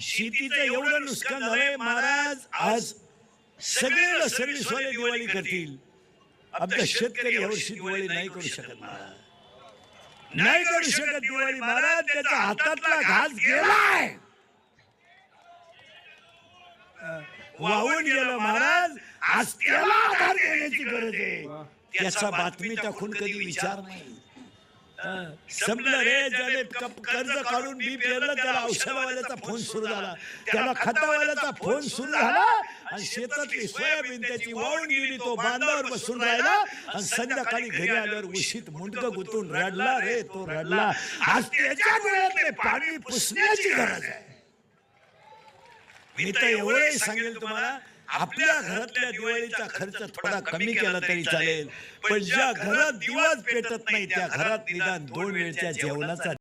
शेतीचं एवढं नुकसान झालंय महाराज, आज सगळे सर्व्हिसवाले दिवाळी करतील, आपला शेतकरी यावर्षी दिवाळी नाही करू शकत महाराज, नाही करू शकत दिवाळी महाराज. त्याच्या हातातला घास गेलाय, वाहून गेलं महाराज. आज त्याला आधार देण्याची गरज आहे. त्याचा बातमी टाकून कधी विचार नाही. संपलं रे, ज्याने कर्ज काढून बी पेरलं त्याला औषधवाल्याचा फोन सुरू झाला, त्याला खतावाल्याचा फोन सुरू झाला, आणि शेतातली सोयाबीन त्याची वाहून गेली. तो बांधावर बसून राहिला आणि संध्याकाळी घरी आल्यावर उशीत मुंडकं गुंतून रडला रे, तो रडला. आज त्याच्या डोळ्यातले पाणी पुसण्याची गरज आहे. मी तर एवढंही सांगेल तुम्हाला, आपल्या घरातल्या दिवाळीचा खर्च थोडा कमी केला तरी चालेल, पण ज्या घरात दिवाच पेटत नाही त्या घरात निदान 2 वेळच्या जेवणाचा